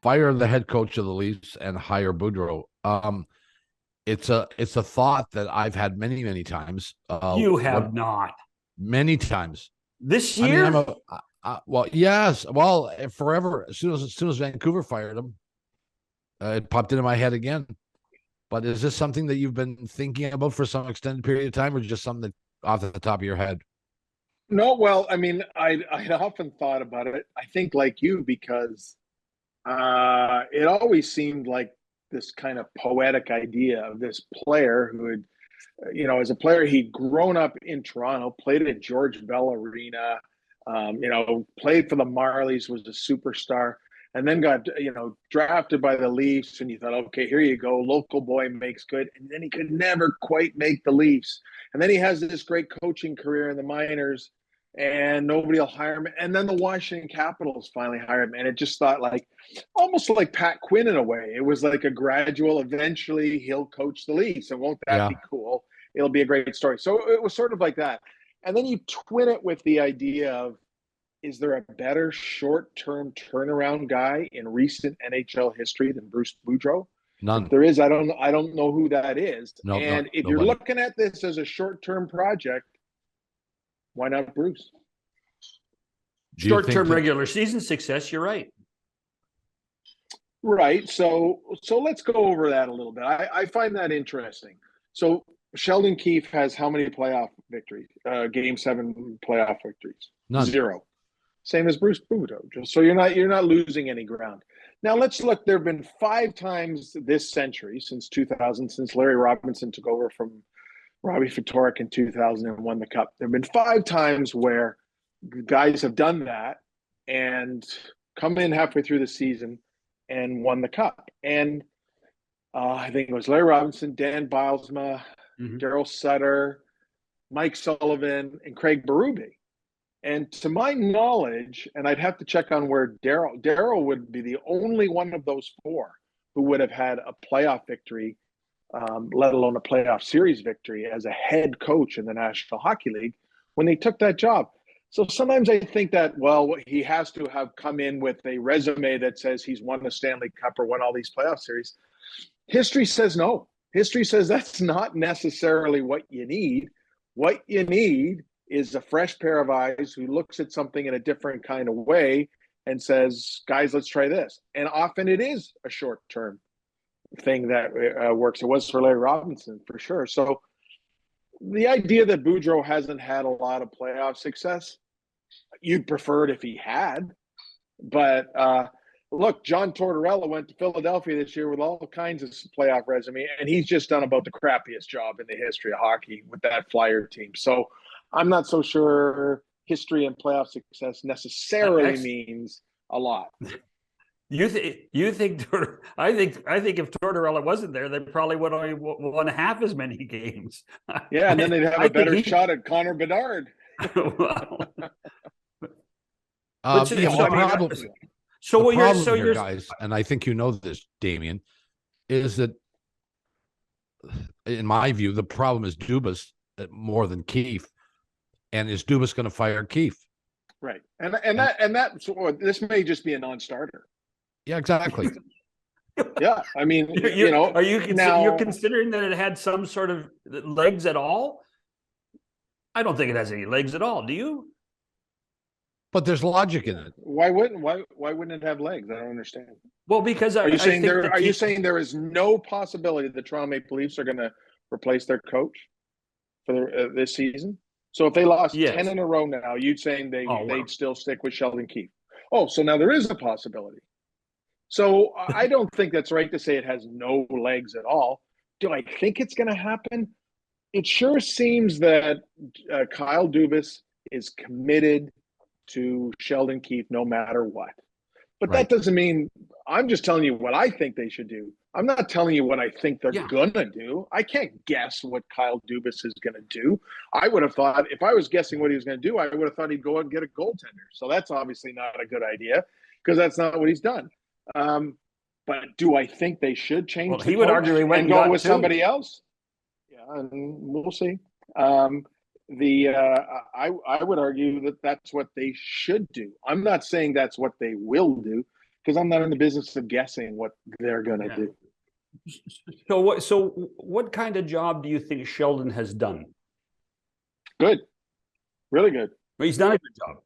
fire the head coach of the Leafs and hire Boudreaux. It's a thought that I've had many times. You What have not. many times. This I mean, year? well, yes, well, forever. As soon as Vancouver fired him, it popped into my head again. But is this something that you've been thinking about for some extended period of time, or just something that off the top of your head? No, well, I mean, I often thought about it. I think like you because it always seemed like this kind of poetic idea of this player who had, as a player, he'd grown up in Toronto, played at George Bell Arena, played for the Marlies, was a superstar, and then got, drafted by the Leafs. And you thought, okay, here you go, local boy makes good. And then he could never quite make the Leafs. And then he has this great coaching career in the minors and nobody will hire him. And then the Washington Capitals finally hired him. And it just thought like, almost like Pat Quinn in a way. It was like a gradual, eventually he'll coach the Leafs. And won't that Yeah. be cool? It'll be a great story. So it was sort of like that. And then you twin it with the idea of, is there a better short-term turnaround guy in recent NHL history than Bruce Boudreau? If None. there is, I don't know who that is. No, And if you're nobody. looking at this as a short-term project, why not Bruce? Short-term regular season success, you're right. Right. So let's go over that a little bit. I find that interesting. So Sheldon Keefe has how many playoff victories? Game 7 playoff victories? None. 0. Same as Bruce Boudreau. So you're not losing any ground. Now let's look. There have been 5 times this century, since 2000, since Larry Robinson took over from Robbie Ftorek in 2000 and won the Cup. There have been 5 times where guys have done that and come in halfway through the season and won the Cup. And I think it was Larry Robinson, Dan Bylsma, Daryl Sutter, Mike Sullivan, and Craig Berube. And to my knowledge, and I'd have to check on where Daryl would be the only one of those 4 who would have had a playoff victory, let alone a playoff series victory as a head coach in the National Hockey League when they took that job. So sometimes I think that, well, he has to have come in with a resume that says he's won the Stanley Cup or won all these playoff series. History says no. History says that's not necessarily what you need. What you need is a fresh pair of eyes who looks at something in a different kind of way and says, guys, let's try this. And often it is a short-term thing that works. It was for Larry Robinson, for sure. So the idea that Boudreau hasn't had a lot of playoff success, you'd prefer it if he had. But look, John Tortorella went to Philadelphia this year with all kinds of playoff resume, and he's just done about the crappiest job in the history of hockey with that Flyer team. So I'm not so sure history and playoff success necessarily means a lot. You think I think if Tortorella wasn't there, they probably would only won half as many games. Yeah, and then they'd have a better shot at Connor Bedard. So you're guys, and I think you know this, Damien, is that in my view the problem is Dubas more than Keefe. And is Dubas going to fire Keefe? Right, and this may just be a non-starter. Yeah, exactly. Yeah, I mean, are you're considering that it had some sort of legs at all? I don't think it has any legs at all. Do you? But there's logic in it. Why wouldn't it have legs? I don't understand. Well, because are you saying there is no possibility the Toronto Maple Leafs are going to replace their coach for this season? So if they lost 10 in a row now, you'd saying they'd still stick with Sheldon Keefe. Oh, so now there is a possibility. So I don't think that's right to say it has no legs at all. Do I think it's going to happen? It sure seems that Kyle Dubas is committed to Sheldon Keefe no matter what. But that doesn't mean – I'm just telling you what I think they should do. I'm not telling you what I think they're going to do. I can't guess what Kyle Dubas is going to do. I would have thought – if I was guessing what he was going to do, I would have thought he'd go and get a goaltender. So that's obviously not a good idea because that's not what he's done. But do I think they should change he would argue he went and go with somebody else? Yeah, and we'll see. I would argue that that's what they should do. I'm not saying that's what they will do because I'm not in the business of guessing what they're going to do. So what kind of job do you think Sheldon has done? Good. Really good. Well, he's done a good job.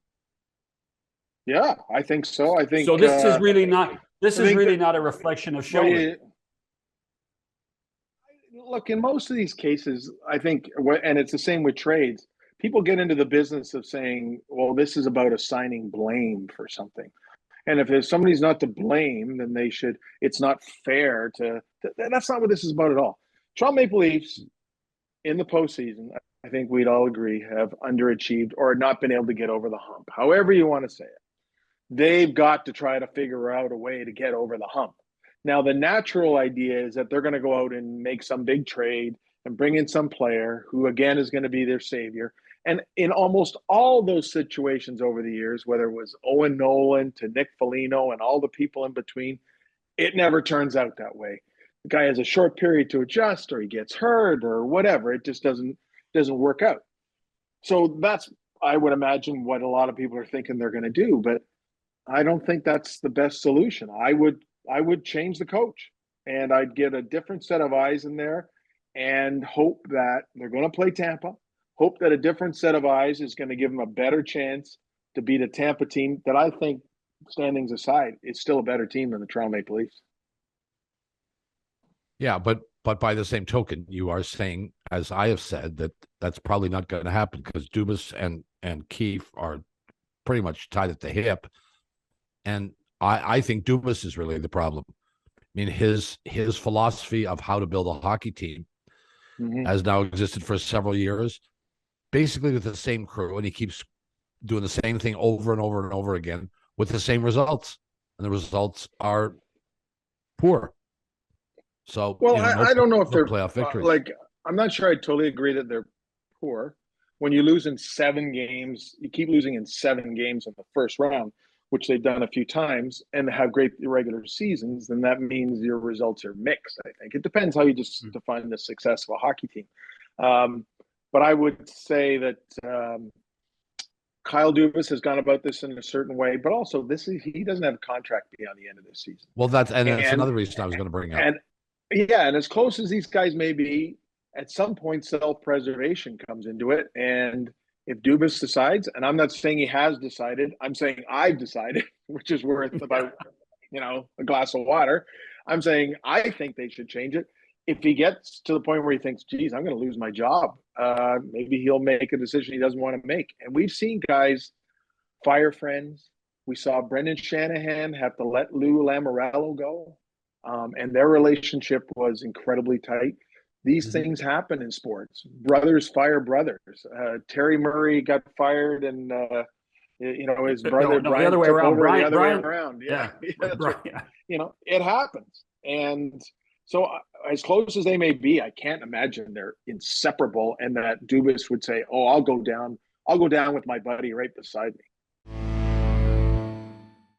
Yeah, I think so. I think so. This is really not. This is really not a reflection of Sheldon. Look, in most of these cases, I think, and it's the same with trades. People get into the business of saying, "Well, this is about assigning blame for something." And if somebody's not to blame, then they should. It's not fair to. That's not what this is about at all. Toronto Maple Leafs in the postseason, I think we'd all agree, have underachieved or not been able to get over the hump. However you want to say it, they've got to try to figure out a way to get over the hump. Now, the natural idea is that they're going to go out and make some big trade and bring in some player who, again, is going to be their savior. And in almost all those situations over the years, whether it was Owen Nolan to Nick Foligno and all the people in between, it never turns out that way. The guy has a short period to adjust, or he gets hurt, or whatever. It just doesn't work out. So that's, I would imagine, what a lot of people are thinking they're going to do. But I don't think that's the best solution. I would change the coach, and I'd get a different set of eyes in there and hope that they're going to play Tampa. Hope that a different set of eyes is going to give them a better chance to beat a Tampa team that I think, standings aside, is still a better team than the Toronto Maple Leafs. Yeah, but by the same token, you are saying, as I have said, that that's probably not going to happen because Dubas and Keefe are pretty much tied at the hip. And I think Dubas is really the problem. I mean, his philosophy of how to build a hockey team has now existed for several years, basically with the same crew, and he keeps doing the same thing over and over and over again with the same results, and the results are poor. So, well, I don't know if they're playoff victories. Like, I'm not sure I totally agree that they're poor. When you lose in 7 games, you keep losing in 7 games in the first round, which they've done a few times, and have great regular seasons, then that means your results are mixed, I think. It depends how you just define the success of a hockey team. But I would say that Kyle Dubas has gone about this in a certain way, but also he doesn't have a contract beyond the end of this season. Well, that's another reason I was going to bring up. And as close as these guys may be, at some point self-preservation comes into it. And if Dubas decides, and I'm not saying he has decided, I'm saying I've decided, which is worth about, a glass of water. I'm saying I think they should change it. If he gets to the point where he thinks, geez, I'm going to lose my job, maybe he'll make a decision he doesn't want to make. And we've seen guys fire friends. We saw Brendan Shanahan have to let Lou Lamoriello go. And their relationship was incredibly tight. These things happen in sports. Brothers fire brothers. Terry Murray got fired, and his brother Brian the other way took around. over Brian, the other way around. Yeah. Brian. It happens. And so, as close as they may be, I can't imagine they're inseparable, and that Dubas would say, "Oh, I'll go down with my buddy right beside me."